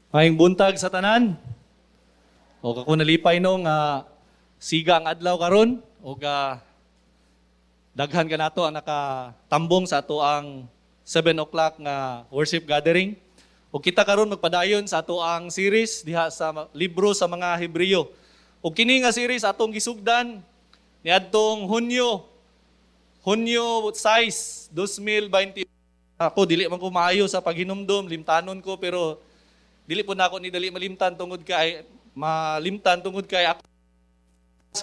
Maayong buntag sa tanan. O kako nalipay no nga siga ang adlaw karon o daghan ka nato ang nakatambong sa ato ang 7 o'clock nga worship gathering. O kita karon magpadayon sa ato ang series diha sa libro sa mga Hebreo. O kini nga series atong gisugdan niadtong Hunyo 6, 2020. Ako dili man ko maayo sa paghinumdom, limtanon ko pero dili po na ako ni dali malimtan tungod kay ako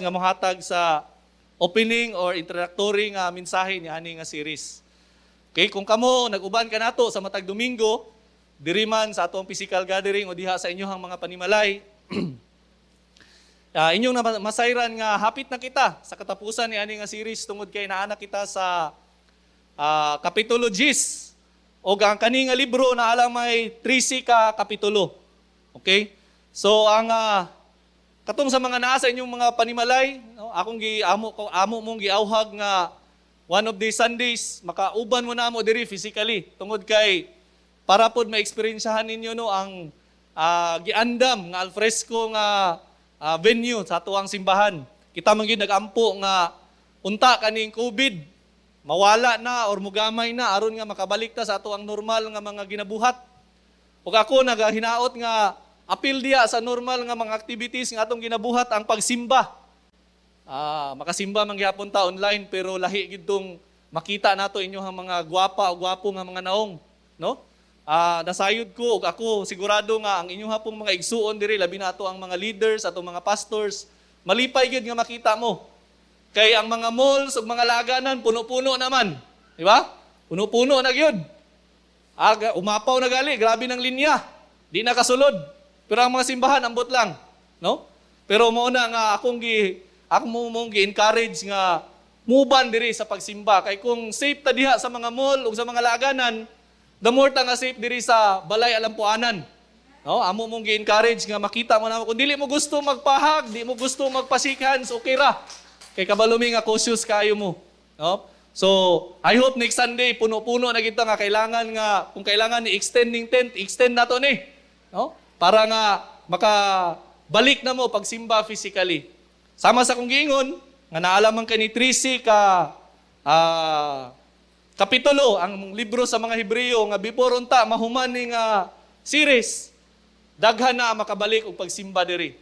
nga mohatag sa opening or introductory nga mensahe ni ani nga series. Okay, kung kamo nag-uban ka nato sa matag Domingo, diri man sa atong physical gathering o diha sa inyohang mga panimalay, inyong masayran nga hapit na kita sa katapusan ni ani nga series tungod kay naana kita sa kapitulo 10. O ang kani nga libro na alang may 13 ka kapitulo. Okay? So ang katong sa mga naa sa inyong mga panimalay, no, akong amo mong giawhag nga one of these Sundays makauban mo na mo diri physically tungod kay para pod ma-experiencehan ninyo no ang giandam nga alfresco nga venue sa tuwang simbahan. Kita man gyud nagampo nga unta kaning COVID mawala na or mugamay na aron nga makabalik ta sa ato ang normal nga mga ginabuhat. Ug ako nagahinaot nga apil diya sa normal nga mga activities nga atong ginabuhat ang pagsimba. Makasimba man gyapon ta online pero lahi gid tong makita nato inyong mga gwapa o gwapo nga mga naong, no? Nasayod ko ug ako sigurado nga ang inyong hapong mga igsuon diri labi na ato ang mga leaders, atong mga pastors, malipay gid nga makita mo. Kay ang mga malls ug mga laganan puno-puno naman, di ba? Puno-puno na gyud. Umapaw na gali, grabe ng linya. Di na kasulod. Pero ang mga simbahan ambot lang, no? Pero mao na nga akong gi-encourage nga muban diri sa pagsimba kay kung safe ta diha sa mga mall ug sa mga laganan, the more ta nga safe diri sa balay alampuanan. No, amo mong gi-encourage nga makita mo na kung dili mo gusto magpahag, di mo gusto magpasikan, so okay ra. Kay kabalumi nga cautious kayo mo. No? So, I hope next Sunday, puno-puno na kita nga kailangan nga, kung kailangan ni extending tent, extend na to ni. No? Para nga makabalik na mo pagsimba physically. Sama sa kong giingon, nga naalaman ka ni Tracy kapitulo, ang libro sa mga Hebreo, nga before unta, mahuman ni nga series, daghan na makabalik og pagsimba diri.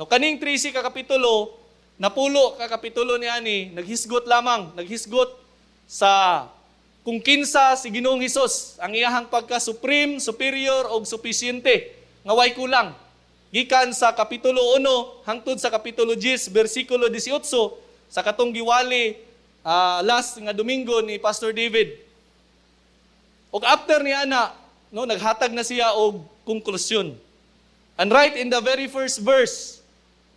No, kaning 13 ka kapitulo, napulo ka kapitulo ni ani, naghisgot sa kung kinsa si Ginoong Hesus, ang iyahang pagka-supreme, superior o supisyente, nga way kulang. Gikan sa kapitulo 1 hangtod sa kapitulo 10, versikulo 18, sa katong giwali last nga Domingo ni Pastor David. Og after ni ana, no, naghatag na siya og konklusyon. And right in the very first verse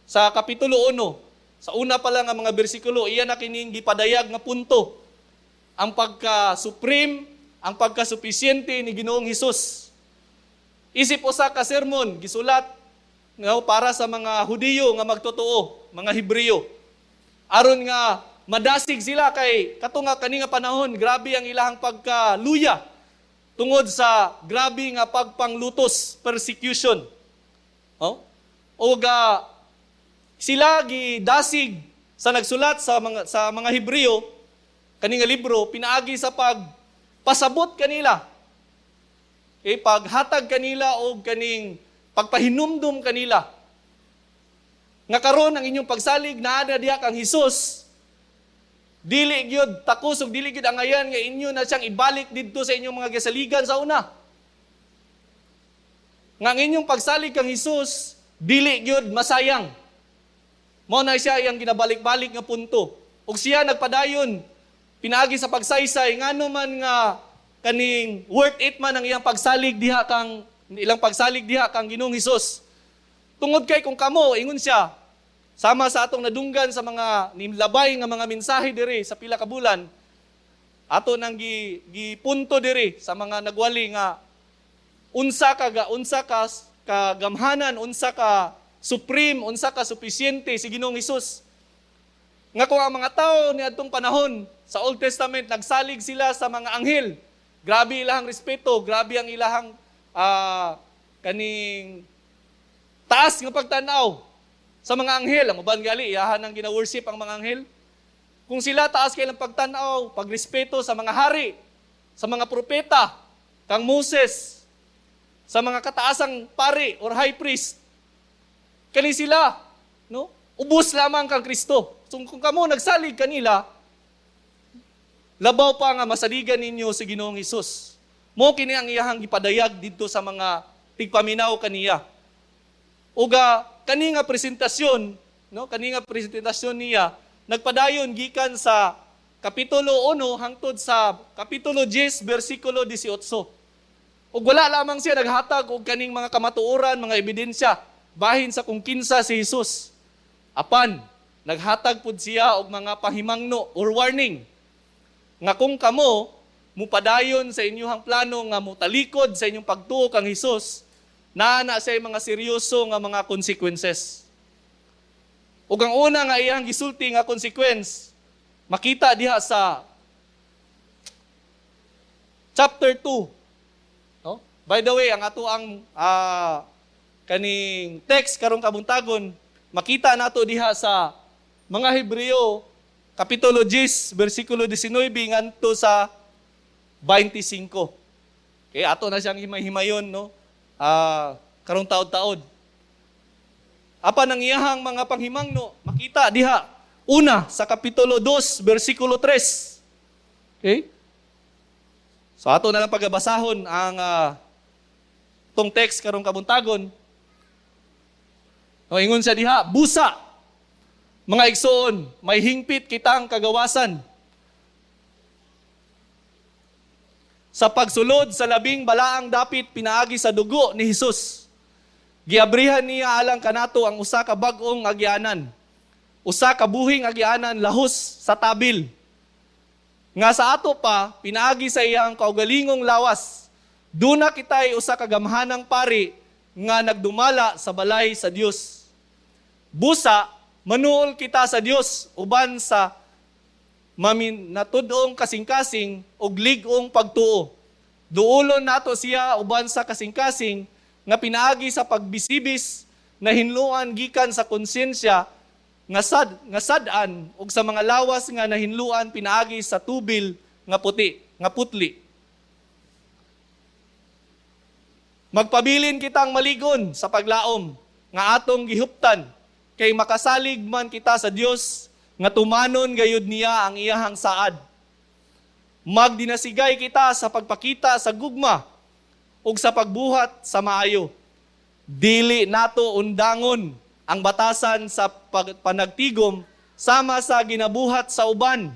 sa kapitulo 1, sa una pa lang ang mga bersikulo, iyan na kining gipadayag nga punto. Ang pagka-supreme, ang pagka-supisyente ni Ginoong Hesus. Isip usa ka sermon, gisulat para sa mga Hudiyo nga magtotoo, mga Hebreo. Aron nga madasig sila kay kato nga kani nga panahon, grabe ang ilahang pagkaluya tungod sa grabe nga pagpanglutos, persecution. Oh? Sila gidasig sa nagsulat sa mga Hebreo kani nga libro pinaagi sa pagpasabot kanila. Paghatag kanila og kaning pagpahinumdum kanila. Nga karon ang inyong pagsalig naa na diha kang Hesus, dili gyud takos ug dili gyud angayan nga inyo na siyang ibalik didto sa inyong mga gisaligan sa una. Nga ang inyong pagsalig kang Hesus, dili gyud masayang. Mao na siya iyang ginabalik-balik nga punto. Ug siya nagpadayon, pinaagi sa pagsaysay, ngano man nga kaning worth it man ang iyang pagsalig diha kang Ginoong Hesus. Tungod kay kung kamo, ingon siya, sama sa atong nadunggan sa mga nimlabay nga mga mensahe diri sa pila ka bulan, ato nang gipunto diri sa mga nagwali nga unsa ka kagamhanan, unsa ka supreme, unsa ka supisyente si Ginoong Hesus. Nga kung ang mga tao niadtong panahon sa Old Testament nagsalig sila sa mga anghel, grabe ilahang respeto, grabe ang ilahang kaning taas nga pagtanaw sa mga anghel. Ang uban gali, iyahan ang gina-worship ang mga anghel. Kung sila taas kay lang pagtanaw, pagrespeto sa mga hari, sa mga propeta, kang Moses, sa mga kataasang pari or high priest, kani sila, no? Ubos lamang kang Kristo. So kung kamo nagsalig kanila, labaw pa nga masaligan ninyo si Ginoong Hesus. Mo kini ang iyahang gipadayag dito sa mga tigpaminaw kaniya. Uga kani nga presentasyon, no? Kani nga presentasyon niya nagpadayon gikan sa kapitulo 1 hangtod sa kapitulo 10 bersikulo 18. Ug wala lamang siya naghatag og kaning mga kamatuoran, mga ebidensya bahin sa kung kinsa si Hesus. Apan naghatag pud siya og mga pahimangno or warning nga kung kamo mupadayon sa inyong plano nga mutalikod sa inyong pagtuo kang Hesus, naa na sa mga seryoso nga mga consequences. Ug ang una nga iyang gisulti nga consequence, makita diha sa chapter 2. No? By the way, ang ato ang kaning text karong kabuntagon, makita nato diha sa mga Hebreo kapitulo 10 bersikulo 19 ngadto sa 25. Okay, ato na siyang himay-himayon, no? Karong taod-taod. Apan ang iyahang mga panghimangno, makita diha. Una, sa kapitulo 2, versikulo 3. Okay? So ato na lang pagabasahon ang tong text karong kabuntagon. O ingon siya diha, busa, mga igsoon, may hingpit kitang kagawasan. Sa pagsulod sa labing balaang dapit pinaagi sa dugo ni Hesus. Giabrihan niya alang kanato ang usa ka bag-ong agyanan. Usa ka buhing agyanan lahos sa tabil. Nga sa ato pa, pinaagi sa iyang kaugalingong lawas. Duna kita'y usa ka gamhanang pari nga nagdumala sa balay sa Dios. Busa, manuol kita sa Dios uban sa maminatud-ong kasing-kasing ug lig-ong pagtuo. Duulon nato siya uban sa kasing-kasing nga pinaagi sa pagbisibis na hinluan gikan sa konsensya nga sad-an ug sa mga lawas nga nahinluan pinaagi sa tubil nga puti, nga putli. Magpabilin kitang maligon sa paglaom nga atong gihuptan kay makasalig man kita sa Dios nga tumanon gayud niya ang iyahang saad. Magdinasigay kita sa pagpakita sa gugma ug sa pagbuhat sa maayo. Dili nato undangon ang batasan sa panagtigom sama sa ginabuhat sa uban.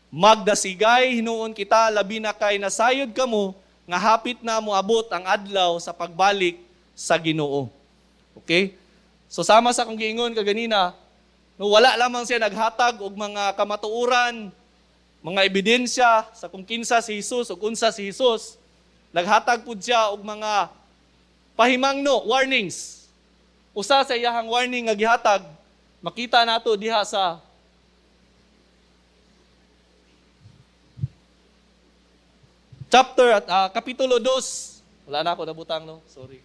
Magdasigay hinuon kita labi na kay nasayod kamo nga hapit na moabot ang adlaw sa pagbalik sa Ginoo. Okay? So sama sa kung giingon kaganina, no, wala lamang siya naghatag og mga kamatuoran, mga ebidensya sa kung kinsa si Hesus o unsa si Hesus. Naghatag pud siya og mga pahimangno, warnings. Usa sa iyahang warning nga gihatag, makita nato diha sa chapter at kapitulo 2. Wala na ako nabutang, no? Sorry.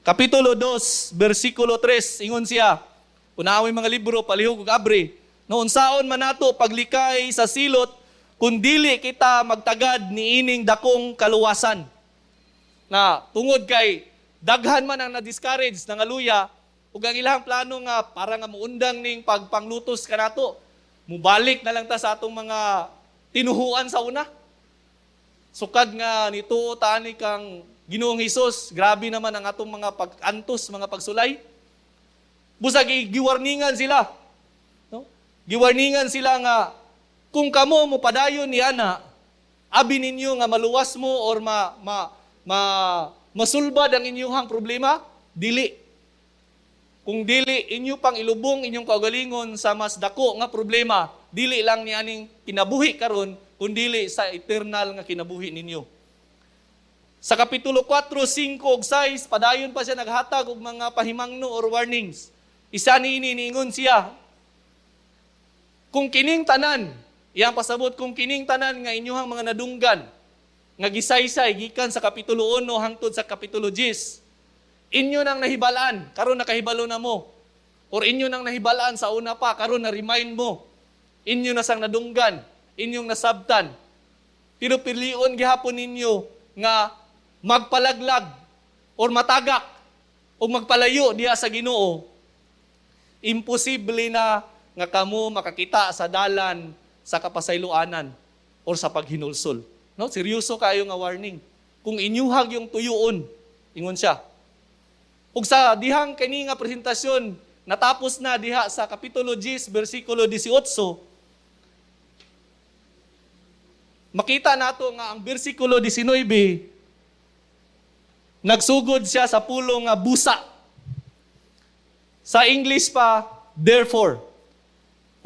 Kapitulo 2, bersikulo 3, ingon siya, unawi mga libro, palihog ug abri, no unsaon man nato paglikay sa silot, kun dili kita magtagad niining dakong kaluwasan. Na tungod kay daghan man ang na-discourage ng aluya, ug ang ilang plano nga para nga muundang ning pagpanglutos kanato, mubalik na lang ta sa atong mga tinuhuan sa una. Sukad nga nituo tani kang Ginoong Hesus, grabe naman ang atong mga pag-antos, mga pagsulay. Busag giwarningan sila. No? Giwarningan sila nga kung kamo mo padayon ni ana, abi ninyo nga maluwas mo or masulbad ang inyong problema, dili. Kung dili inyo pang ilubong inyong kaugalingon sa mas dako nga problema, dili lang ni aning kinabuhi karon, kundi sa eternal nga kinabuhi ninyo. Sa kapitulo 4, 5 ug 6, padayon pa siya naghatag og mga pahimangno or warnings. Isa niini niingon siya, kung kining tanan, iyang pasabot kung kining tanan nga inyong mga nadunggan, nga gisaysay gikan sa kapitulo 1 hangtod sa kapitulo 10, Inyo nang nahibalaan, karon nakahibalo na mo. Or inyo nang nahibalaan sa una pa, karon na remind mo. Inyo na sang nadunggan, inyong nasabtan. Pero pilion gihapon ninyo nga magpalaglag or matagak o magpalayo diha sa Ginoo. Imposible na nga kamo makakita sa dalan sa kapasayloanan or sa paghinulsol. No, seryoso kayo nga warning. Kung inyuhag yung tuyoon, ingon siya. Ug sa dihang kini nga presentasyon natapos na diha sa kapitulo 10 bersikulo 18. Makita nato nga ang bersikulo 19 nagsugod siya sa pulong nga busa. Sa English pa, therefore.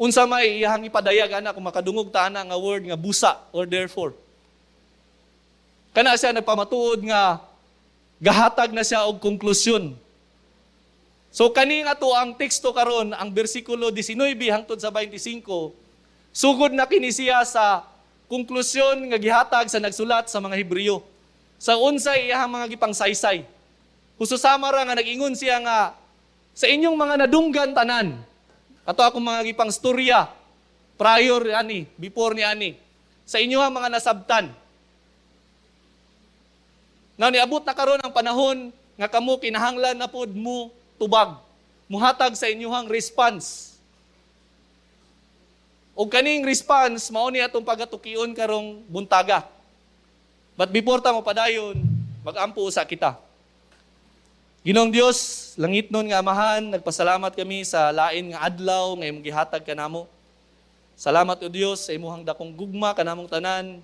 Unsa may iyang ipadayag ana kung makadungog ta ana nga word nga busa or therefore. Kana siya nagpamatuod nga gahatag na siya og konklusyon. So kani nga to ang teksto karon, ang bersikulo 19 hangtod sa 25, sugod na kini siya sa konklusyon nga gihatag sa nagsulat sa mga Hebreo. Sa unsay iyang mga gipangsaysay. Hususama ra nga nag-ingon siya nga sa inyong mga nadunggan tanan. Ato akong mga gipang storya prior ani, before ni ani. Sa inyo ang mga nasabtan. Now niabot na karon ang panahon nga kamo kinahanglan na pod mo tubag. Muhatag sa inyong response. O kaning response mao ni atong pagatukion karong buntaga. But before ta mo padayon, mag-ampo sa kita. Ginoong Dios, langit nun nga amahan, nagpasalamat kami sa lain nga adlaw nga imong gihatag kanamo. Salamat o Dios sa imuhang dakong gugma kanamong tanan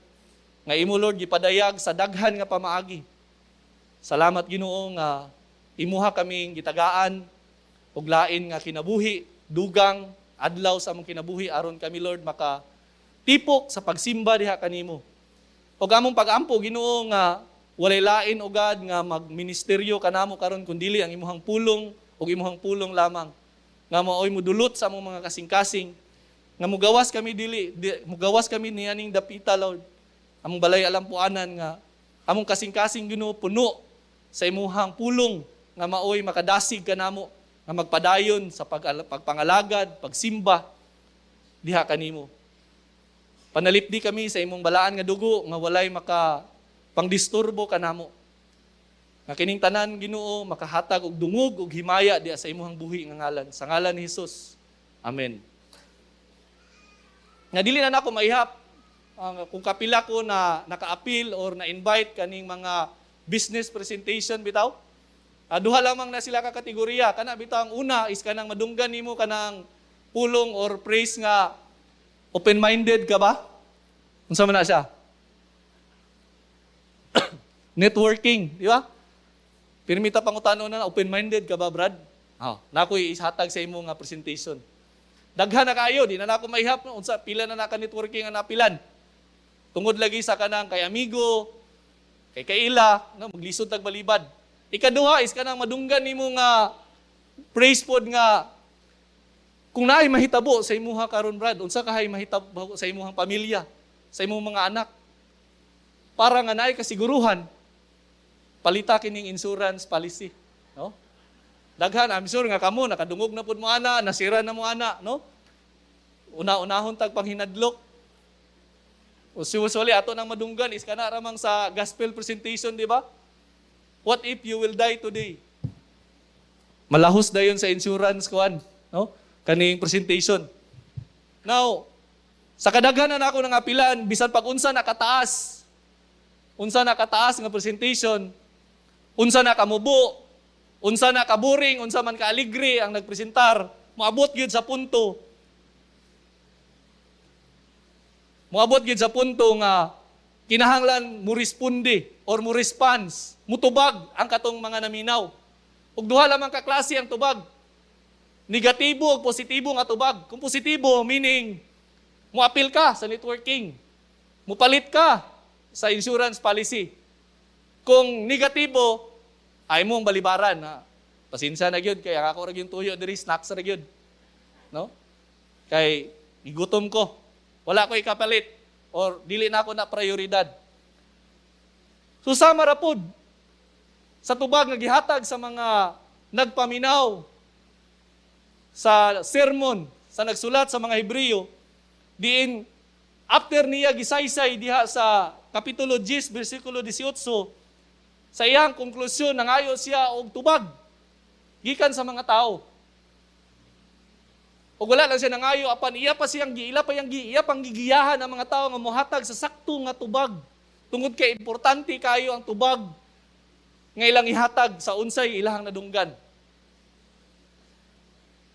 nga imo Lord gipadayag sa daghan nga pamaagi. Salamat Ginoo nga imuha kaming gitagaan og lain nga kinabuhi, dugang adlaw sa among kinabuhi aron kami Lord maka tipok sa pagsimba diha kanimo. Og among pag-ampo Ginoo nga walay lain o God nga magministeryo kanamo karon kundili ang imuhang pulong o imuhang pulong lamang. Nga maoy mudulot sa among mga kasing-kasing. Nga mugawas kami mugawas kami niyaning dapita Lord. Among balay alampuanan nga among kasing-kasing Ginoo puno sa imuhang pulong nga maoy makadasig kanamo nga magpadayon sa pagpangalagad, pagsimba diha kanimo. Panalipdi kami sa imong balaan nga dugo nga walay maka pangdisturbo kanamo. Nga kining tanan Ginoo makahatag og dungog og himaya diha sa imong buhi nga ngalan. Sa ngalan ni Hesus. Amen. Nga dili na nako maihap kung kapila ko na naka-appeal or na-invite kaning mga business presentation bitaw. Duha lamang na sila ka kategorya. Kana bitaw ang una is kanang madunggan nimo kanang pulong or praise nga open-minded ka ba? Unsa man na siya? Networking, di ba? Pirmita pangutano na open-minded ka ba, Brad? Nakoy ishatag sa imo nga presentation. Daghan na kayo, di na nako maihap no unsa pila na naka networking ang napilan. Tungod lagi sa kanang kay amigo, kay kaila, no maglisod tag balibad. Ikaduha is kanang madunggan nimo nga praise pod nga kung naay mahitabo sa imuha karon Brad, unsa kahay mahitabo sa imuhang pamilya, sa imong mga anak. Para nga naay kasiguruhan palita kining insurance policy, no? Daghan, I'm sure nga kamo nakadungog na pud mo ana, nasira na mo ana, no? Una-unahon tag panghinadlok. Usually ato nang madunggan is kana ramang sa gospel presentation, di ba? What if you will die today? Malahos dayon sa insurance kuan, no? Kaning presentation. Now, sa kadaghanan ako nang apilan bisan pag unsa nakataas nga presentation, unsa na kamubo, unsa na kaburing, unsa man kaaligre ang nagpresentar, moabot gyud sa punto. Moabot gyud sa punto nga kinahanglan mo responde or mo response, mutubag ang katong mga naminaw. Ug duha lamang ka klase ang tubag. Negatibo ug positibo nga tubag. Kung positibo meaning moapil ka sa networking. Mupalit ka sa insurance policy. Kung negatibo, ay mong balibaran. Pasensya na gyud kay ako ra gyud tuyo diri snacks ra gyud. No? Kay igutom ko. Wala ko ikapalit or dili na ako na prioridad. Susama ra pod sa tubag nga gihatag sa mga nagpaminaw sa sermon sa nagsulat sa mga Hebreo, diin after niya gisaysay diha sa kapitulo 10 bersikulo 18, sa iyang konklusyon nangayo siya og tubag gikan sa mga tao. O wala lang siya nangayo apan iya pa pang gigiyahan ang mga tao nga mohatag sa sakto nga tubag. Tungod kay importante kayo ang tubag nga ilang ihatag sa unsay ilahang nadunggan.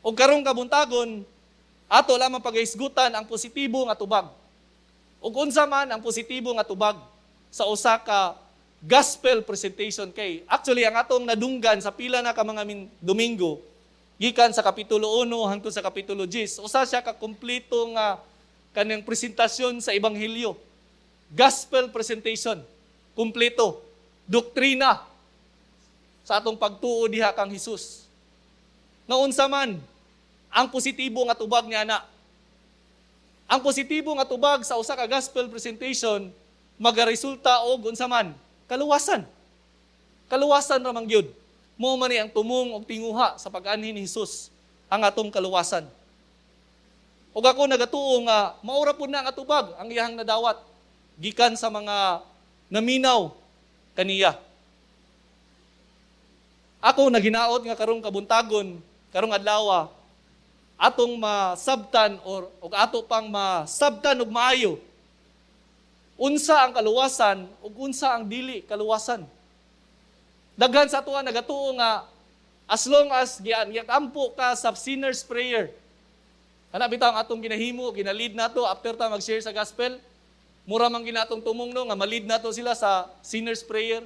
O karong kabuntagon, ato lamang pagaisgutan ang positibo nga tubag. O unsa man ang positibo nga tubag sa usa ka gospel presentation kay actually ang atong nadunggan sa pila na ka mga Domingo gikan sa kapitulo 1 hangtod sa kapitulo 10 usa siya ka kumpleto nga kanang presentasyon sa ebanghelyo. Gospel presentation, kumpleto, doktrina sa atong pagtuo diha kang Hesus. Nga unsa man ang positibo nga tubag niya na. Ang positibo nga tubag sa usa ka gospel presentation magaresulta og unsa man kaluwasan. Kaluwasan ra man gyud. Mao man ni ang tumong og tinguha sa pag-anhin ni Hesus ang atong kaluwasan. Ug ako nagatuo nga maura pud na nga tubag ang iyang nadawat gikan sa mga naminaw kaniya. Ako naginaot nga karong kabuntagon, karong adlaw atong masabtan or ato pang masabtan og maayo unsa ang kaluwasan ug unsa ang dili kaluwasan. Daghan sa atoa nagatuo nga as long as giampo ka sa sinner's prayer. Ana bitaw ang atong ginahimo, ginalid nato after ta mag-share sa gospel. Mura man ginatong tumongno nga malid nato sila sa sinner's prayer.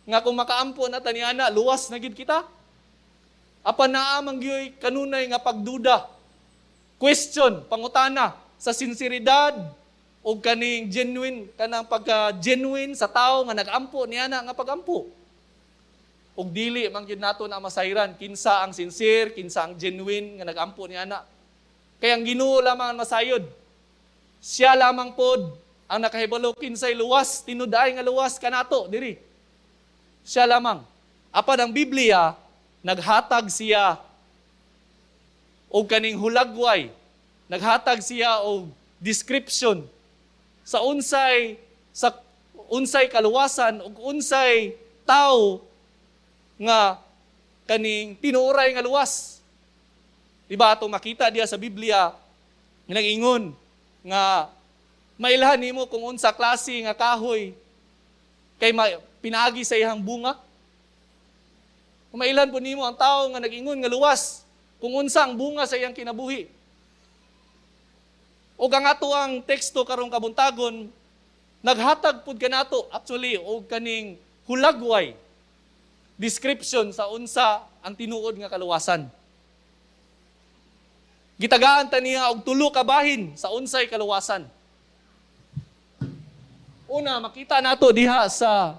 Nga kung makaampo na taniana, luwas na gid kita. Apan naa man gyoy kanunay nga pagduda. Question, pangutana sa sinseridad o kaning genuine kanang pagka-genuine sa tao nga nag-ampo niya na nga pag-ampo. Og dili man gyud nato na masayran kinsa ang sincere, kinsa ang genuine nga nag-ampo niya na. Kaya ang Ginoo lamang ang masayod. Siya lamang pod ang nakahibalo kinsay luwas, tinuday nga luwas kanato diri. Siya lamang. Apan ang Biblia naghatag siya og kaning hulagway, naghatag siya og description sa unsay kaluwasan ug unsay tao nga kaning tinuoray nga luwas. Diba atong makita diya sa Biblia nag-ingon nga mailhan nimo kung unsa klase nga kahoy kay pinaagi sa iyang bunga. Mailan po nimo ang tao nga nag-ingon nga luwas kung unsa ang bunga sa iyang kinabuhi. O ang ato ang teksto karong kabuntagon, naghatag pud kanato actually og kaning hulagway description sa unsa ang tinuod nga kaluwasan. Gitagaan ta niya og tulo ka bahin sa unsay kaluwasan. Una, makita nato diha sa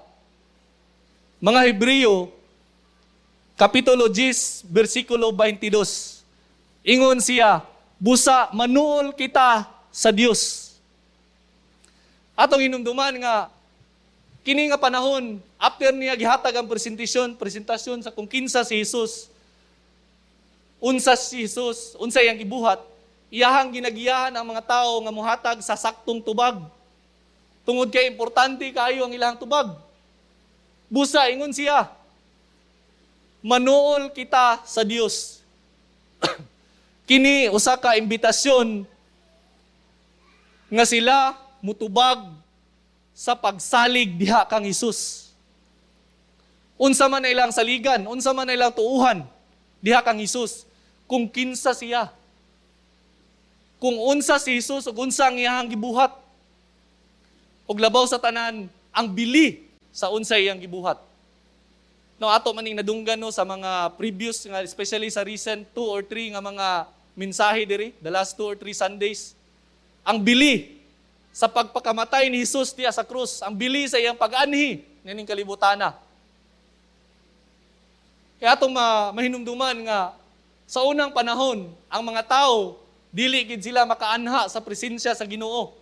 mga Hebreo Kapitulo 10, versikulo 22. Ingon siya, busa manuol kita sa Dios. Atong hinumduman nga, kini nga panahon, after niya gihatag ang presentasyon sa kung kinsa si Jesus, unsa si Jesus, unsa iyang gibuhat, iyahang ginagiyahan ang mga tao nga muhatag sa saktong tubag. Tungod kay importante kayo ang ilang tubag. Busa, ingon siya, manuol kita sa Dios. Kini usa ka imbitasyon nga sila mutubag sa pagsalig diha kang Hesus. Unsa man na ilang saligan, unsa man na ilang tuuhan diha kang Hesus, kung kinsa siya. Kung unsa si Hesus ug unsa ang iyang gibuhat. Ug labaw sa tanan ang bili sa unsa iyang gibuhat. No, ato maning nadunggan no sa mga previous nga especially sa recent 2 or 3 nga mga mensahe diri, the last 2 or 3 Sundays. Ang bili sa pagpakamatay ni Jesus diya sa krus, ang bili sa iyang pag-anhi nining kalibutana. Kaya atong mahinumduman nga sa unang panahon, ang mga tao dili gid sila makaanha sa presensya sa Ginoo.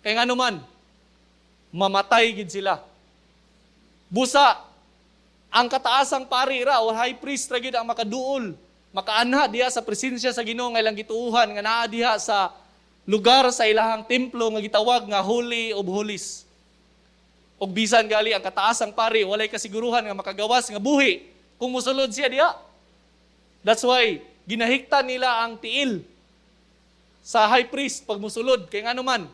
Kay nganuman mamatay gid sila. Busa ang kataasang pari ra o high priest ra gyud ang makaduol, makaanha diha sa presensya sa Ginoo nga ilang gituuhan nga naa diha sa lugar sa ilahang templo nga gitawag nga Holy of Holies. Og bisan gali ang kataasang pari walay kasiguruhan nga makagawas nga buhi kung mosulod siya diha. That's why ginahiktan nila ang tiil sa high priest pag musulod kay ngano man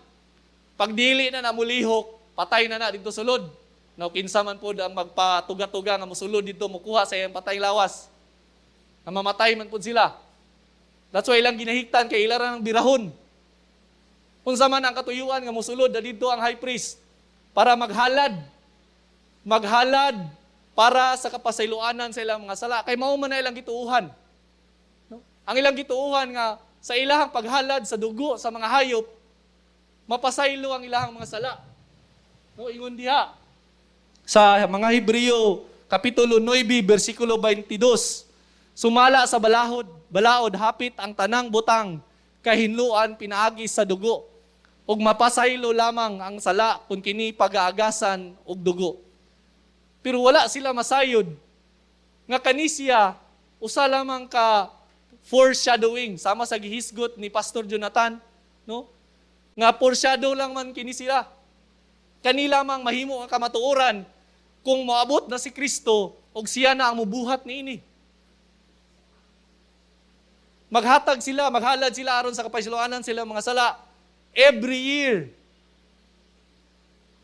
pag dili na namulihok patay na dito sulod. No, kinsa man po ang magpatuga-tuga nga musulod dito mukuha sa iyang patay lawas. Namamatay man po sila. That's why ilang ginahiktan kay ila ng birahon. Unsa man ang katuyuan nga musulod dito ang high priest para maghalad para sa kapasayloanan sa ilang mga sala. Kay mao man na ilang gituuhan. No? Ang ilang gituuhan nga sa ilahang paghalad sa dugo sa mga hayop, mapasaylo ang ilahang mga sala. No, ingon diha sa mga Hebreo kapitulo 9 bersikulo 22, sumala sa balaod hapit ang tanang butang kahinluan pinaagi sa dugo ug mapasaylo lamang ang sala kun kini pagaagasan og dugo. Pero wala sila masayod nga kanisiya usa lamang ka foreshadowing sama sa gihisgot ni Pastor Jonathan, no? Nga foreshadow lang man kini sila. Kanila mang mahimo ang kamatuoran kung moabot na si Kristo og siya na ang mubuhat niini. Maghalad sila aron sa kapasayloanan sila mga sala every year.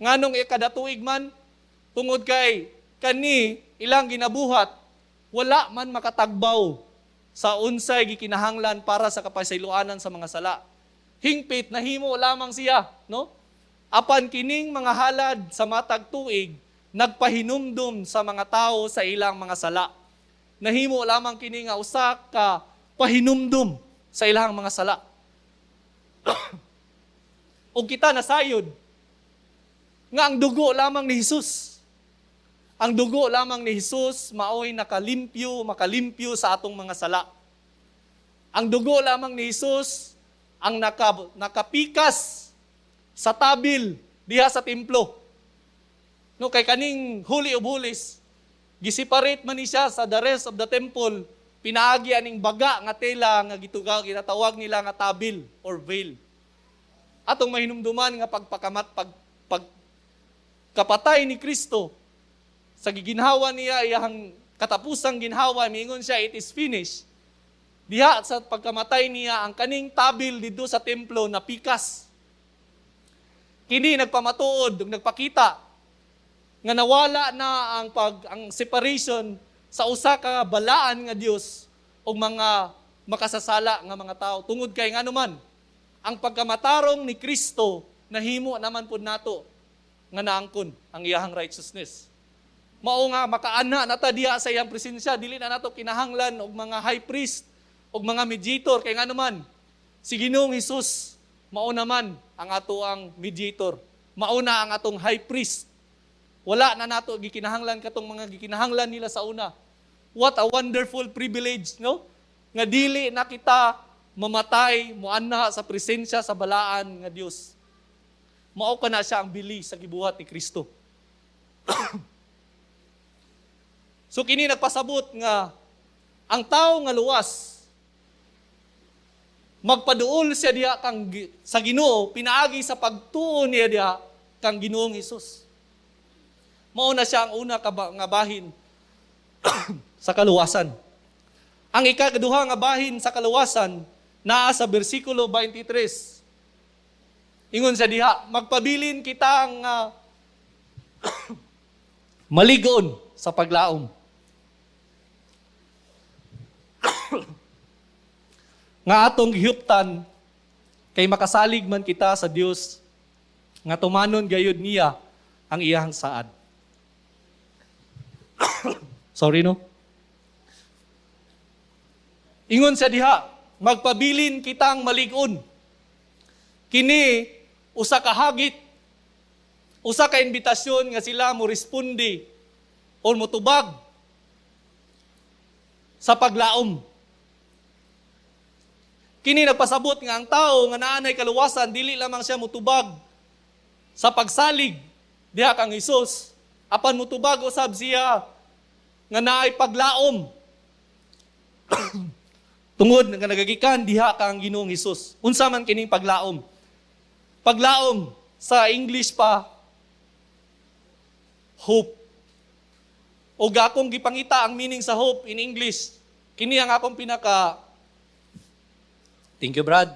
Nganong kada tuig man tungod kay kani ilang ginabuhat wala man makatagbaw sa unsay gikinahanglan para sa kapasayloanan sa mga sala. Hingpit nahimo lamang siya, no? Apan kining mga halad sa matag tuig, nagpahinumdum sa mga tao sa ilang mga sala. Nahimo lamang kini nga usa ka pahinumdum sa ilang mga sala. O kita nasayod nga ang dugo lamang ni Hesus. Ang dugo lamang ni Hesus maoy makalimpyo sa atong mga sala. Ang dugo lamang ni Hesus ang nakapikas sa tabil diha sa templo. No, kay kaning Holy of Holies, gisiparate man ni siya sa the rest of the temple, pinaagi aning baga nga tela nga ginatawag nila nga tabil or veil. Atong mahinumduman nga pagkapatay ni Kristo sa giginhawa niya iyang katapusang ginhawa, miingon siya it is finished. Diha sa pagkamatay niya ang kaning tabil dito sa templo na pikas. Kini nagpamatuod, nagpakita nga nawala na ang separation sa usa ka balaan nga Dios o mga makasasala nga mga tao. Tungod kay ngano man ang pagkamatarong ni Kristo nahimo naman pud nato nga naangkon ang iyahang righteousness. Mao nga makaana nata diha sa iyang presensya, dili na nato kinahanglan og mga high priest og mga mediator kay ngano man si Ginoong Hesus mao naman ang ato ang mediator. Mauna ang atong high priest. Wala na nato gikinahanglan katong mga gikinahanglan nila sa una. What a wonderful privilege, no? Nga dili na kita mamatay, muanha sa presensya sa balaan nga Dios. Mao kana siya ang bili sa gibuhat ni Kristo. So kini nagpasabot nga ang tao nga luwas magpaduol siya diha kang sa Ginoo pinaagi sa pagtuo niya diha kang Ginoong Hesus. Mao na siya ang una nga bahin sa kaluwasan. Ang ikaduha nga bahin sa kaluwasan naa sa bersikulo 23. Ingon sa diha, magpabilin kita ang maligon sa paglaom. Nga atong gihuptan kay makasalig man kita sa Dios nga tumanon gayud niya ang iyang saad. Sorry no. Ingon sa diha, magpabilin kitang maligon. Kini usa ka hagit, usa ka imbitasyon nga sila mo responde o motubag sa paglaom. Kini nagpasabot nga ang tao nga naanay kaluwasan, dili lamang siya mutubag sa pagsalig diha kang Hesus. Apan mutubag usab siya nga naay paglaom. Tungod nga nagagikan diha ka ang Ginoong Hesus. Unsa man kining paglaom? Paglaom sa English pa hope. O akong gipangita ang meaning sa hope in English. Kini ang akong pinaka Thank you, Brad.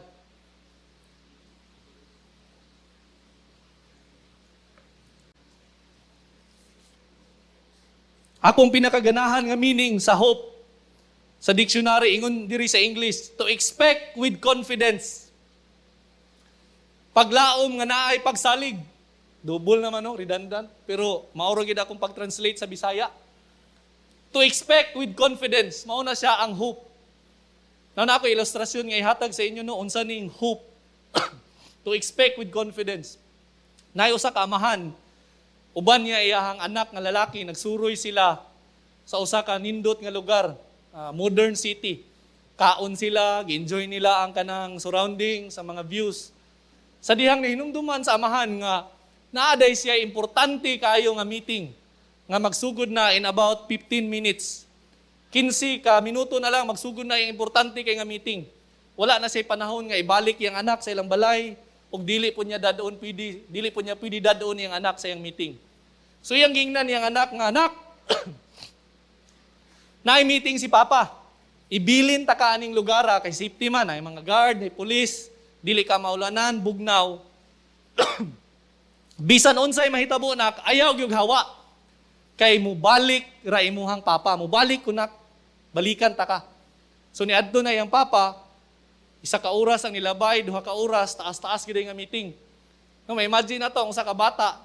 Akong pinakaganahan nga meaning sa hope sa dictionary ingon diri sa English, to expect with confidence. Paglaom nga naay pagsalig. Double naman no, redundant, pero maoro gid akong pag-translate sa Bisaya. To expect with confidence, mao na siya ang hope. Now na ako ilustrasyon nga ihatag sa inyo no unsa ning hope. To expect with confidence. Naay usa ka amahan, uban niya iyahang anak nga lalaki, nagsuroy sila sa usa ka nindot nga lugar, modern city. Kaon sila, gi-enjoy nila ang kanang surrounding sa mga views. Sa dihang nahinumduman sa amahan nga naaday siya importante kayo nga meeting nga magsugod na in about 15 minutes. 15 ka minuto na lang magsugod na yung importante kay nga meeting. Wala na siya panahon nga ibalik yung anak sa ilang balay ug dili po niya pwede dadoon yung anak sa iyang meeting. So yang gingnan yung anak nga anak naay meeting si Papa. Ibilin ta ka aning lugar kay safety man ay mga guard, ay police, dili ka maulanan, bugnaw. Bisan unsay mahitabo nak, ayaw gyud hawa. Kay mubalik ra imuhang papa, mubalik kunak, balikan ta ka. So niadto na yang papa, isa ka oras ang nilabay, duha ka oras, taas-taas gid nga meeting. No, may imagine na to, ang sa kabata,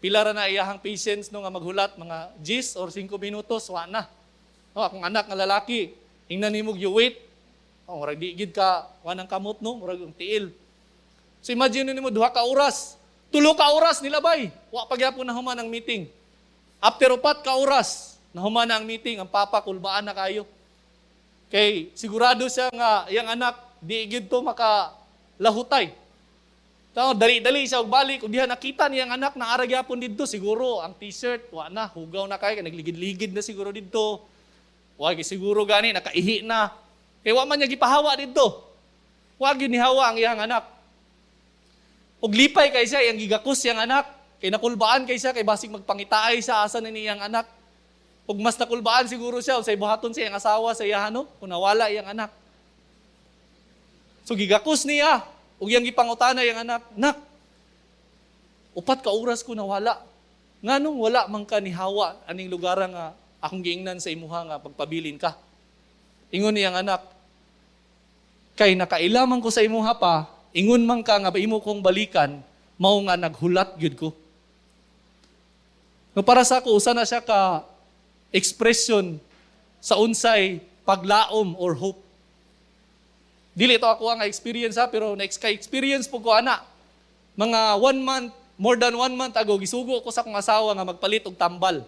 pila ra na iyahang patience no nga maghulat mga 10 or 5 minutos, wa na. No, akong anak nga lalaki, ingnan nimo you wait. Oh, murag di gid ka wanang kamot no, murag ang tiil. So imagine nimo duha ka oras, 3 ka oras nilabay. Wa pa gyapon na human ang meeting. After 4 ka oras, na human na ang meeting, ang papa kulbaan na kayo. Kay sigurado siya nga yang anak di gid to makalahutay. Tao dali-dali siya og balik ug diha nakita niya ang anak na ara gyapon didto, siguro ang t-shirt wa na, hugaw na kay nagligid-ligid na siguro didto. Wa siguro gani nakaihi na. Kay wa man niya gipahawa didto. Wa gyud ni hawa ang iyang anak. Og lipay kay siya iyang gigakus yang anak. Kay nakulbaan kay siya kay basig magpangitaay sa asa ni iyang anak. Og mas nakulbaan siguro siya sa ibuhaton sa iyang asawa sa iyang ano, kung nawala iyang anak. So gigakus niya og iyang gipangutana iyang anak, "Nak, 4 ka oras ko nawala. Nganong wala man ka ni hawa aning lugar nga akong giingnan sa imuha nga pagpabilin ka?" Ingon niyang anak, "Kay nakailaman ko sa imuha pa, ingon man ka nga imo kong balikan, mao nga naghulat gyud ko." No, para sa ako usa na siya ka expression sa unsay paglaom or hope. Dili ito ako ang experience pero na-experience po ko ana. Mga 1 month, more than 1 month ago, gisugo ko sa akong asawa nga magpalit og tambal.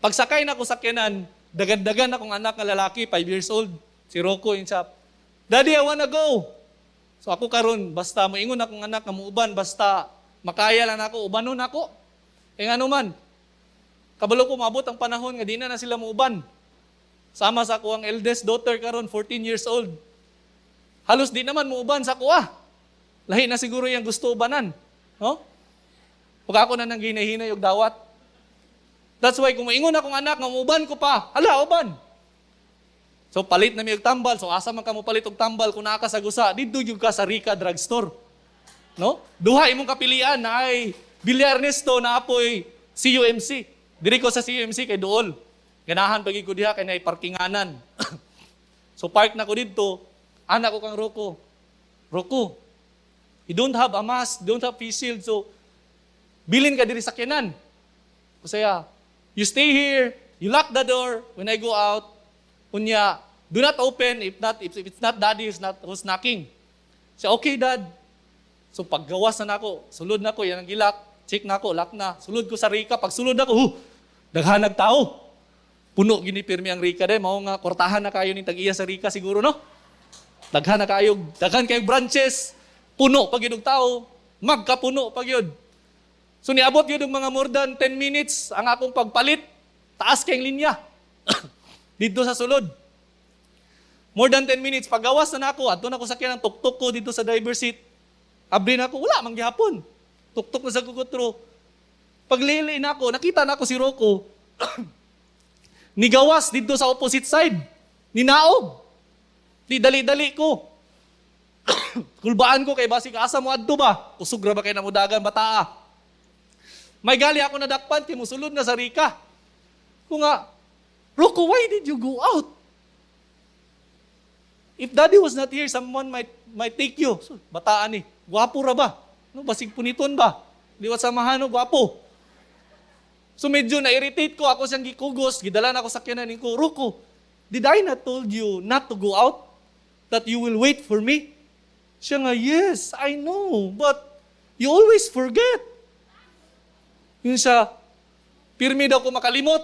Pagsakay na ko sa sakyanan, dagan-dagan akong anak nga lalaki, 5 years old, si Rocco in shop. "Daddy, I wanna go." So ako karon basta moingon akong anak nga muuban, basta makaya lang ako, ubanon ako. Nga man, kabalo ko maabot ang panahon nga di na sila muuban. Sama sa ako ang eldest daughter karon, 14 years old. Halos di naman muuban sa kuha. Lahi na siguro yung gusto ubanan. No? Pag ako na nang ginahinay og dawat. That's why kung maingon akong anak nga muuban ko pa, hala, uban. So palit na mi og tambal. So asa man ka mo palit og tambal kung naa ka sa gusa, didto gyud ka sa Rica Drugstore. No? Duha imong kapilian na ay Villa Ernesto na apoy CUMC. Diri ko sa CUMC kay duol. Ganahan pagi ko diha kay nay parkinganan. So park na ko didto, anak ko kang Rocco. "Rocco, you don't have a mask, don't have face shield, so bilin ka diri sakyanan." Kusaya, "You stay here, you lock the door when I go out. Unya, do not open if it's not daddy who's knocking." Siya, "Okay, dad." So paggawas na nako, sulod na ko yan ang gilak, check na ko, lock na. Sulod ko sa Rica, pag sulod ako, daghanag tao. Puno gini pirmi ang Rica de, mao nga kortahan na kayo ning tag-iya sa Rica siguro no. Daghan na kayo, daghan kayong branches, puno pag yun og tao, magkapuno pag yun. So niabot yun mga more than 10 minutes ang akong pagpalit. taas kayong linya. Dito sa sulod. More than 10 minutes. Paggawas na ako, ato na ako sakyan ang tuktok ko dito sa driver seat. Abri na ako, wala, manggihapon. Tuktok na sa kukutro. Paglili na ako, nakita na ako si Rocco. Nigawas dito sa opposite side. Ninaog. Di dali-dali ko. Kulbaan ko kay basig asa mo adto ba? Kusog ra ba kay namudagan bataa? May gali ako nadakpan, timusulod na sa Rika. Kung nga, Rocco, why did you go out? If daddy was not here, someone might take you. So, bataan Gwapo ra ba? No, basig puniton ba? Liwat samahan, no, gwapo. So medyo na-irritate ko, ako siyang gikugos, gidala na ako sa kinanin ko, Rocco, did I not told you not to go out? That you will wait for me? Siya nga, yes, I know, but you always forget. Yun siya, pirmi daw ko makalimot.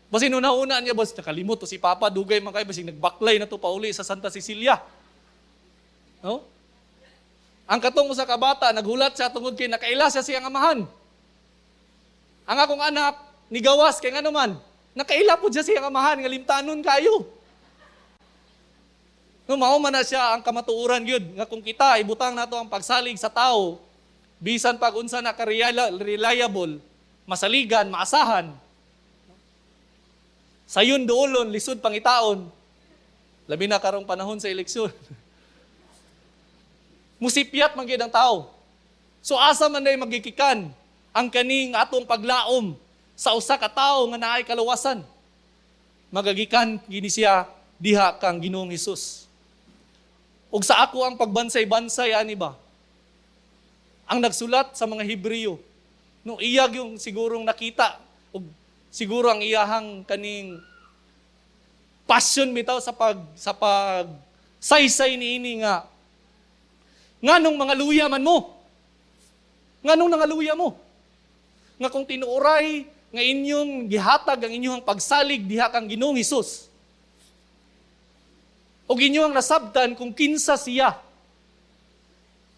Basi una-una niya, bas nakalimot to si Papa, dugay man kayo, basi nagbaklay na to pauli sa Santa Cecilia. No? Ang katong sa kabata, naghulat siya tungod kay nakaila siya siyang amahan. Ang akong anak, nigawas kay nga naman, nakaila po siya siyang amahan, nga limtanon kayo. No, mao man na siya ang kamatuuran yun, nga kung kita, ibutang nato ang pagsalig sa tao, bisan pag unsa na ka-reliable, masaligan, maasahan, sayon doolon, lisod pangitaon, labi na karong panahon sa eleksyon. Musipyat man gyud ang tao. So asa man day magikikan ang kaning atong paglaom sa usa ka tawo nga naay kaluwasan. Magagikan gini siya diha kang Ginoong Hesus. Ug sa ako ang pagbansay-bansay ani ba? Ang nagsulat sa mga Hebreo, no iyag yung sigurong nakita ug siguro ang iyahang kaning passion bitaw sa pag saysay niini nga nganong mga luya man mo. Nganong nangaluya mo? Nga kung tinuoray nga inyong gihatag ang inyong pagsalig diha kang Ginoong Hesus. O inyong nasabtan kung kinsa siya.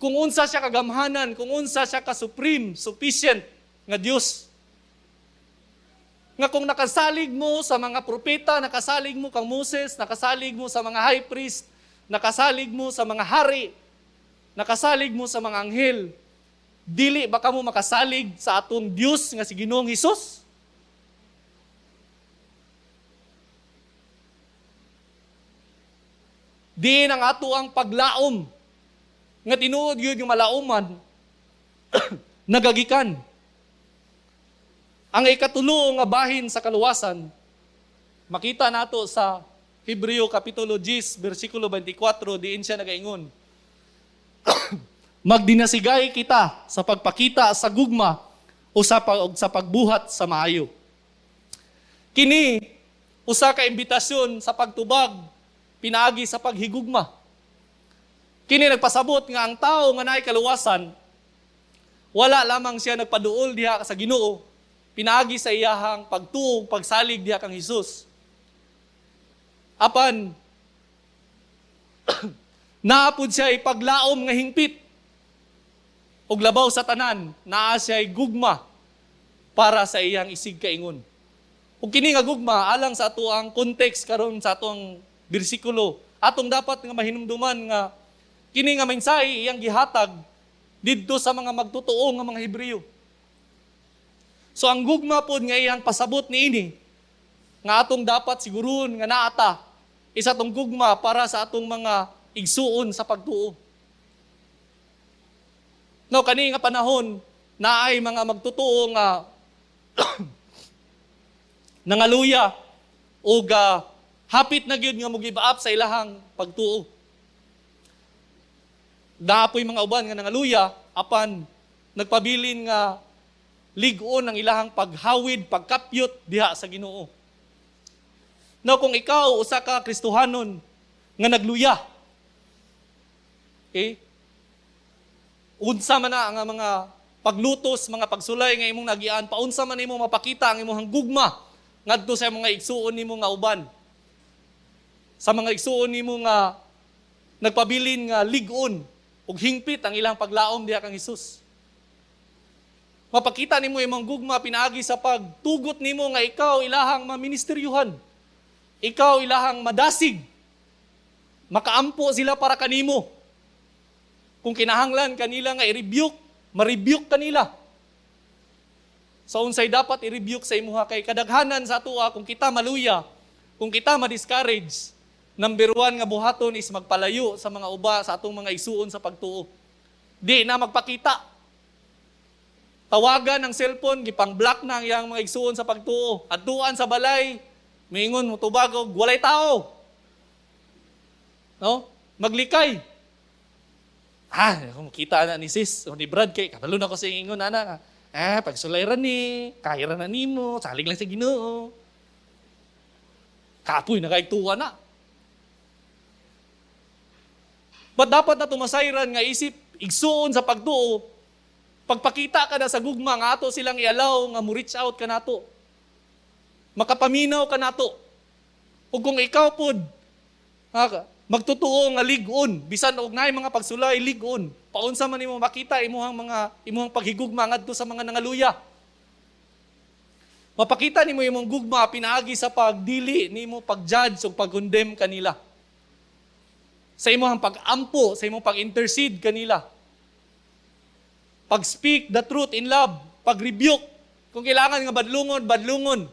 Kung unsa siya kagamhanan, kung unsa siya ka-supreme, sufficient nga Dios. Nga kung nakasalig mo sa mga propeta, nakasalig mo kang Moses, nakasalig mo sa mga high priest, nakasalig mo sa mga hari, nakasalig mo sa mga anghel, dili baka mo makasalig sa atong Dios nga si Ginoong Hesus? Diin ang ato ang paglaom nga tinuod yun yung malauman nagagikan. Ang ikatulo nga bahin sa kaluwasan, makita nato sa Hebreo Kapitulo 10, versikulo 24, diin siya nagaingon. Magdinasigay kita sa pagpakita sa gugma o sa pagbuhat sa maayo. Kini, usa ka imbitasyon sa pagtubag, pinaagi sa paghigugma. Kini nagpasabot nga ang tao nga naay kaluwasan, wala lamang siya nagpaduol diha sa Ginoo, pinaagi sa iyahang pagtuog, pagsalig diha kang Hesus. Apan, naapod siya ipaglaom nga hingpit, ug labaw sa tanan, naa siya gugma para sa iyang isig kaingon. Ug kini nga gugma, alang sa ato ang context karon sa atong bersikulo, atong dapat nga mahinumduman nga kini nga mensahe iyang gihatag didto sa mga magtotoo nga mga Hebreo. So ang gugma pod nga iyang pasabot niini nga atong dapat siguron nga naata isa tong gugma para sa atong mga igsuon sa pagtuo. No, kani nga panahon naay mga magtotoo nga nangaluya o hapit na gyud nga mo-give up sa ilahang pagtuo. Daapoy mga uban nga nangaluya apan nagpabilin nga lig-on ang ilahang paghawid, pagkapyot diha sa Ginoo. Now kung ikaw usa ka Kristohanon nga nagluya, okay? Unsa man na ang mga paglutos, mga pagsulay nga imong nagian, paunsa man nimo mapakita ang imong gugma ngadto sa mga igsuon nimo nga uban. Sa mga igsuon nimo nga nagpabilin nga lig-on ug hingpit ang ilang paglaom diha kang Hesus. Mapakita nimo imong gugma pinaagi sa pagtugot nimo nga ikaw ilahang maministeryuhan. Ikaw ilahang madasig. Makaampo sila para kanimo. Kung kinahanglan kanila nga i-rebuke, ma-rebuke kanila. So unsay dapat i-rebuke sa imuha kay kadaghanan sa atoa kung kita maluya, kung kita ma-discourage, number one nga buhaton is magpalayo sa mga uba sa atong mga isuon sa pagtuo. Di na magpakita. Tawagan ng cellphone, gipang-block na ang iyang mga isuon sa pagtuo. Adtuan sa balay, mingon mo tubagog, walay tao. No? Maglikay. Kung kita na ni sis, o ni Brad kay, kabalo na ko sa ingon, ana, pagsulayran ni, kaya na nimo, salig lang sa Ginoo. Kapoy, nakaigtuwa na. But dapat na tumasayran nga isip, igsuon sa pagtuo, pagpakita ka na sa gugma, nga ato silang i-allow, nga mo-reach out ka nato. Makapaminaw ka nato. O kung ikaw pod, magtutuo nga ligon, bisan og naay mga pagsulay ligon, paunsa man nimo makita imuhang paghigugma ngadto sa mga nangaluya. Mapakita nimo imong gugma pinaagi sa pagdili nimo pag-judge ug pag-condemn kanila. Sa imong pag-ampo, sa imong pag-intercede kanila. Pag-speak the truth in love, pag-rebuke. Kung kailangan nga badlungon.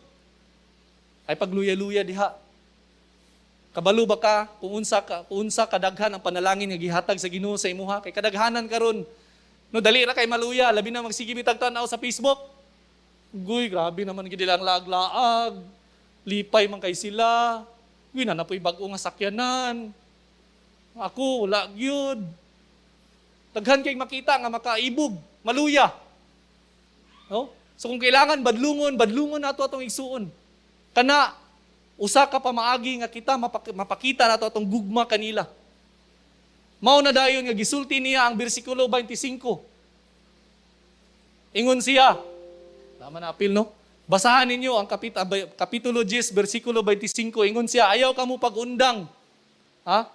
Ay pagluya-luya diha. Kabalo ba ka kung unsa kadaghan ang panalangin nga gihatag sa Ginoo sa imuha kay kadaghanan karon. No dali ra kay maluya, labi na magsige bitag tan-aw sa Facebook. Guy, grabe naman gid lang laag-laag. Lipay man kay sila. Guy na napoy bag-o nga sakyanan. Ako wala gyud. Daghan kay makita nga makaibog, maluya. No? So kung kailangan badlungon nato atong igsuon. Kana usa ka pamaagi nga kita mapakita nato atong gugma kanila. Mao na dayon nga gisulti niya ang bersikulo 25. Ingon siya. Tama na apil no? Basahan ninyo ang kapitulo 10 bersikulo 25. Ingon siya, ayaw kamo pag-undang. Ha?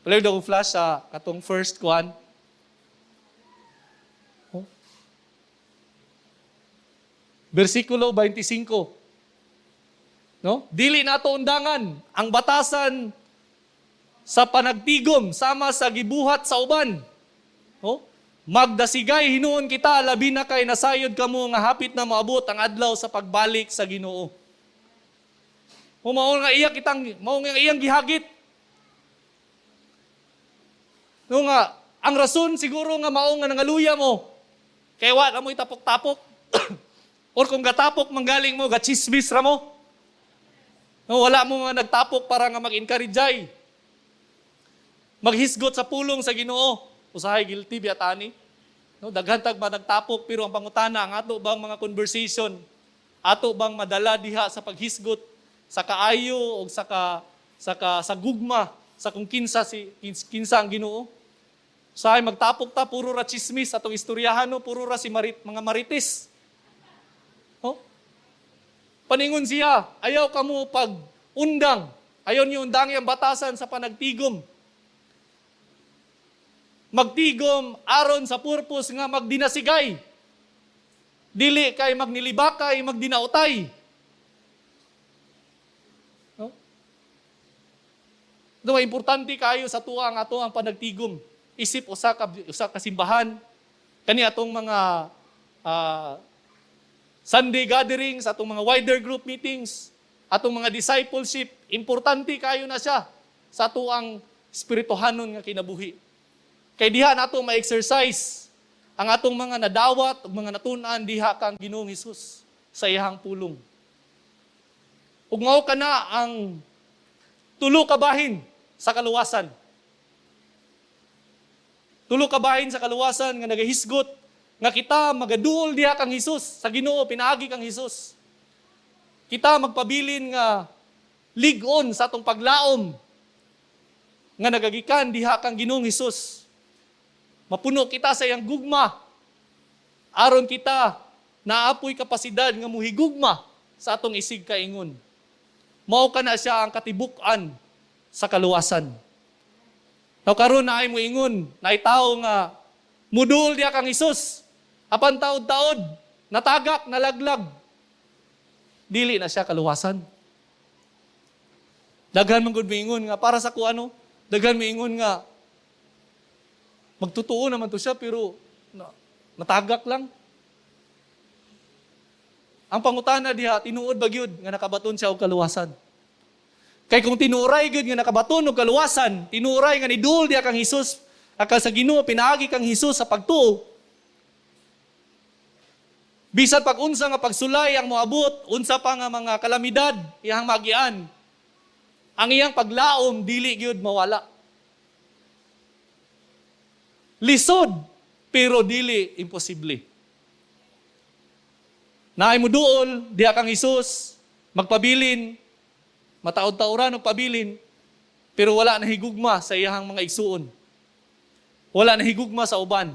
Palayo daw flash sa katong first kuan. Versikulo 25. No? Dili nato undangan ang batasan sa panagtigom sama sa gibuhat sa uban. No? Magdasigay hinuon kita labi na kay nasayod kamo nga hapit na moabot ang adlaw sa pagbalik sa Ginoo. Mao nga iyang gihagit. No nga ang rason siguro nga mao nga nangaluya mo kay wa ka mo itapok-tapok. Or kung gatapok manggaling mo, gachismis ra mo. No, wala mo nga nagtapok para nga mag-encourage. Maghisgot sa pulong sa Ginoo. Usahay guilty biatani. No, daghan tag ba nagtapok pero ang pangutana ang ato bang mga conversation, ato bang madala diha sa paghisgot sa kaayo o sa gugma sa kung kinsa ang Ginoo. Usahay magtapok ta puro ra chismis atong istoryahan no, puro ra si mga marites. Paningon siya, ayaw ka mo pag-undang. Ayaw niyo undangi ang batasan sa panagtigom. Magtigom aron sa purpose nga magdinasigay. Dili kay magnilibakay, magdinautay. No? Ito importante kayo sa tuwa ang ato ang panagtigom. Isip usa ka simbahan. Kani atong mga Sunday gatherings, atong mga wider group meetings, atong mga discipleship, importante kayo na siya sa atuang spirituhanon nga kinabuhi. Kay diha nato ma-exercise ang atong mga nadawat ug mga natun-an diha kang Ginoong Hesus sa iyang pulong. Ug mao kana ang tulo ka bahin sa kaluwasan. Tulo ka bahin sa kaluwasan nga nagahisgot nga kita magaduol diha kang Hesus, sa Ginoo pinaagi kang Hesus. Kita magpabilin nga ligon sa atong paglaom nga nagagikan diha kang Ginoong Hesus. Mapuno kita sa iyang gugma aron kita naapoy kapasidad nga muhigugma sa atong isig kaingon. Mao kana siya ang katibuk-an sa kaluwasan. Now karon na ay moingon, naay tawo nga Mudul diya kang Hesus. Apan taod-taod, natagak, nalaglag. Dili na siya kaluwasan. Daghan man gud miingon nga para sa kuano, daghan miingon nga magtotoo naman to siya pero natagak lang. Ang pangutana diha, tinuod ba gyud nga nakabaton siya og kaluwasan? Kay kung tinuray gyud nga nakabaton og kaluwasan, tinuray nga nidul diha kang Hesus, aka sa Ginoo pinaagi kang Hesus sa pagtuo. Bisan pag unsa nga pagsulay ang moabot, unsa pa nga mga kalamidad iyang magian, ang iyang paglaom dili gyud mawala. Lisod pero dili imposible. Naay mo duol, diha kang Hesus, magpabilin, mataod-tauran og pabilin, pero wala na higugma sa iyang mga igsuon. Wala na higugma sa uban.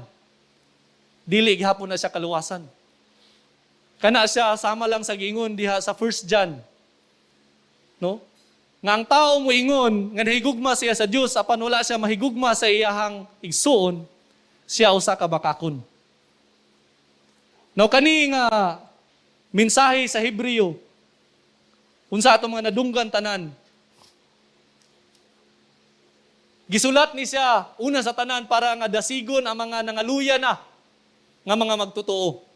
Dili gihapon na siya kaluwasan. Kana siya sama lang sa giingon diha sa 1 John. No? Nga ang tao mo ingon nga nahigugma siya sa Dios apan wala siya mahigugma sa iyang igsuon, siya usa ka bakakon. Now kani nga mensahe sa Hebreo, unsa ato mga nadunggan tanan. Gisulat ni siya una sa tanan para nga dasigon ang mga nangaluya na nga mga magtotoo.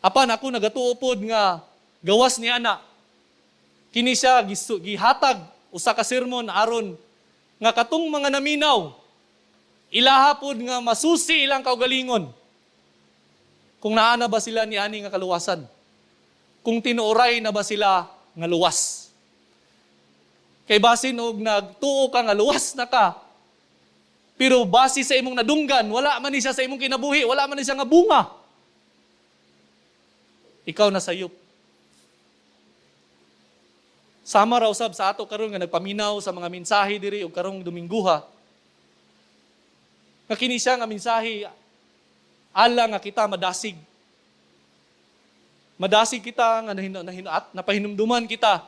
Apan ako nagatuo pod nga gawas ni ana. Kini siya gihatag usa ka sermon aron nga katong mga naminaw ilaha pod nga masusi ilang kaugalingon. Kung naana ba sila ni ani nga kaluwasan? Kung tinuoray na ba sila nga luwas? Kay basin og nagtuo ka nga luwas na ka, pero base sa imong nadunggan, wala man ni siya sa imong kinabuhi, wala man ni siya nga bunga. Ikaw na sayop. Sama raw sab sa ato karon nga nagpaminaw sa mga mensahe diri og karong Domingguha. Nga kini siya nga mensahe ala nga kita madasig. Madasig kita nga napahinumduman kita.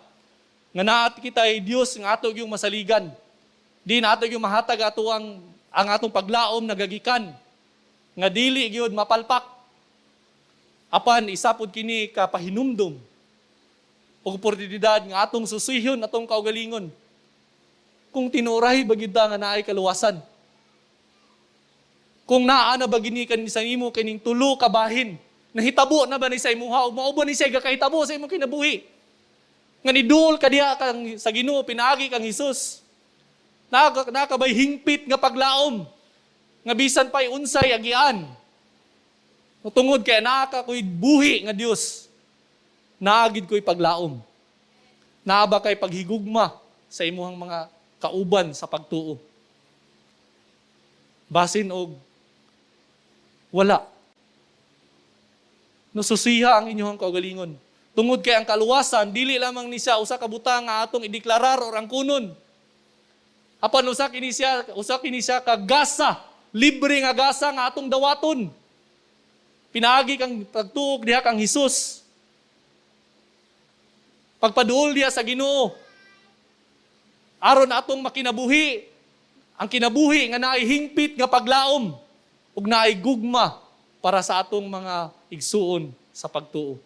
Nga naat kita ay Dios nga ato yung masaligan. Di na ato yung mahatag ato ang atong paglaom nagagikan. Nga dili gyud mapalpak. Apan isapod kini ka pahinumdum. Og oportunidad nga atong susihon atong kaugalingon. Kung tinuray bagid nga naay kaluwasan. Kung naa na ba gini kanin sa imo kining tulo ka bahin, nahitabo na ba ni sa imuha o mao ba ni siya gakahitabo sa imong kinabuhi? Nga nidul ka diha kang sa Ginoo pinaagi kang Hesus. Nakabay hingpit nga paglaom. Nga bisan pa'y unsay agian. Tungod kay naka ko'y buhi nga Dios. Naagid ko'y paglaom. Naaba kay paghigugma sa imuhang mga kauban sa pagtuo. Basin og wala. Nasusiha ang inyong kaugalingon. Tungod kay ang kaluwasan, dili lamang ni siya usa ka butang nga atong ideklarar or angkunon. Apan usa kini siya ka gasa, libre nga gasa nga atong dawaton. Pinaagi kang pagtuog diha kang Hesus. Pagpaduol diha sa Ginoo. Aron atong makinabuhi, ang kinabuhi nga naay hingpit nga paglaom ug naay gugma para sa atong mga igsuon sa pagtuo.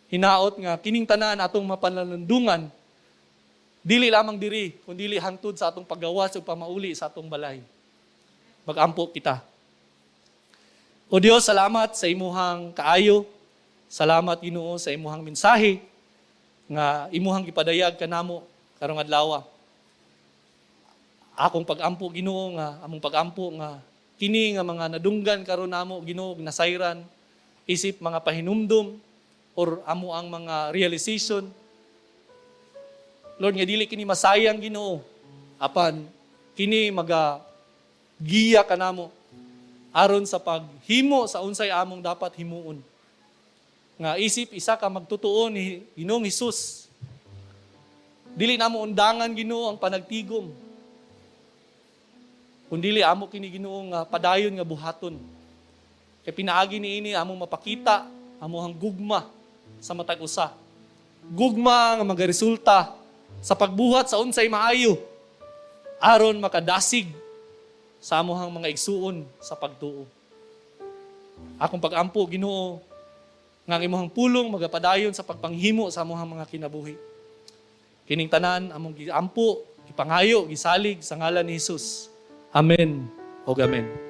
Hinaot nga kining tanan atong mapanalundungan dili lamang diri kundi hangtod sa atong paggawas ug pamauli sa atong balay. Magampo kita. O Dios, salamat sa imuhang kaayo. Salamat Ginoo sa imuhang mensahe nga imuhang gipadayag kanamo karong adlaw. Akong pagampo Ginoo nga among pagampo nga kini nga mga nadunggan karon namo Ginoo nasayran isip mga pahinumdum or amo ang mga realization. Lord nga dili kini masayang Ginoo apan kini giya kanamo aron sa paghimo sa unsay among dapat himuon. Nga isip isa ka magtutuo ni Ginoong Hesus. Dili namo undangan Ginoo ang panagtigom. Kundili amo kini Ginoo nga padayon nga buhaton. Kay pinaagi niini among mapakita amohang gugma sa matag usa. Gugma nga magaresulta sa pagbuhat sa unsay maayo aron makadasig sa amuhang mga igsuon sa pagtuo. Akong pag-ampo, Ginoo, nga ang imong pulong magapadayon sa pagpanghimo sa amuhang mga kinabuhi. Kining tanan among giampo, gipangayo, gisalig sa ngalan ni Jesus. Amen o amen.